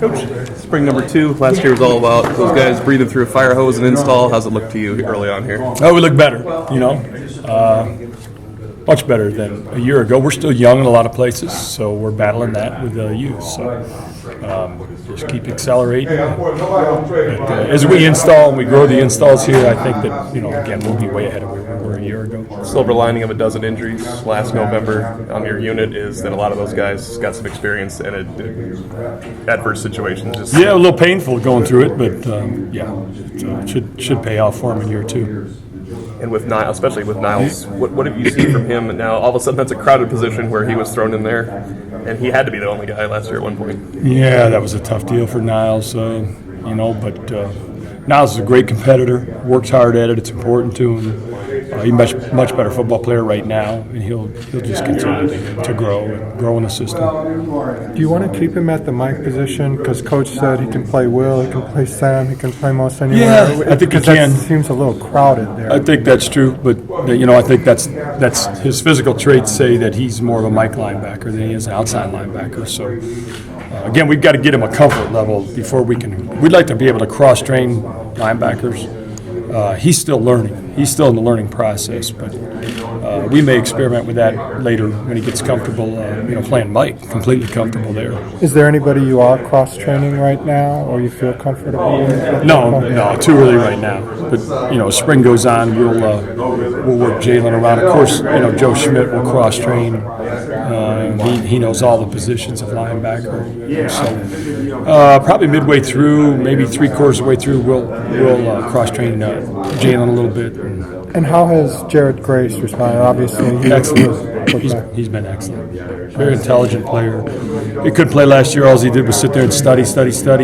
Coach, spring number 2. Last year was all about those guys breathing through a fire hose and install. How's it look to you early on here? Oh, we look better, much better than a year ago. We're still young in a lot of places, so we're battling that with the youth. So just keep accelerating. As we install and we grow the installs here, I think that, again, we'll be way ahead of where we were a year ago. Silver lining of a dozen injuries last November on your unit is that a lot of those guys got some experience in adverse situations. Yeah, a little painful going through it, but it should pay off for him in year 2. And with Niles, especially with Niles, what have you seen from him? Now, all of a sudden, that's a crowded position where he was thrown in there, and he had to be the only guy last year at one point. Yeah, that was a tough deal for Niles, but Niles is a great competitor, works hard at it. It's important to him. He's a much better football player right now, and he'll just continue to grow in the system. Do you want to keep him at the Mike position? Because Coach said he can play Will, he can play Sam, he can play most anywhere. Yeah, I think he can. That seems a little crowded there. I think that's true, but I think that's his physical traits say that he's more of a Mike linebacker than he is an outside linebacker. So again, we've got to get him a comfort level before we can. We'd like to be able to cross-train linebackers. He's still learning. He's still in the learning process, but we may experiment with that later when he gets comfortable, playing Mike, completely comfortable there. Is there anybody you are cross-training right now, or you feel comfortable with? No, too early right now. But, as spring goes on, we'll work Jalen around. Of course, Joe Schmidt will cross-train. He knows all the positions of linebacker. So probably midway through, maybe 3/4 of the way through, we'll cross-train Jalen a little bit. And how has Jared Grace responded? Obviously, he's been excellent. Very intelligent player. He couldn't play last year. All he did was sit there and study.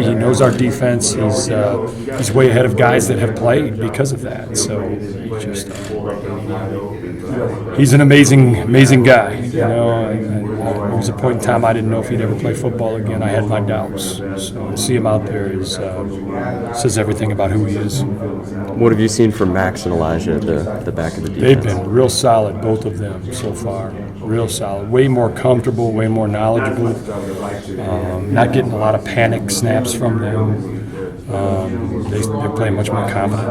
He knows our defense. He's way ahead of guys that have played because of that. So he's an amazing guy. And there was a point in time I didn't know if he'd ever play football again. I had my doubts. So to see him out there says everything about who he is. What have you seen from Max and Elijah at the back of the defense? They've been real solid, both of them so far. Real solid. Way more comfortable, way more knowledgeable. Not getting a lot of panic snaps from them. They're playing much more confident.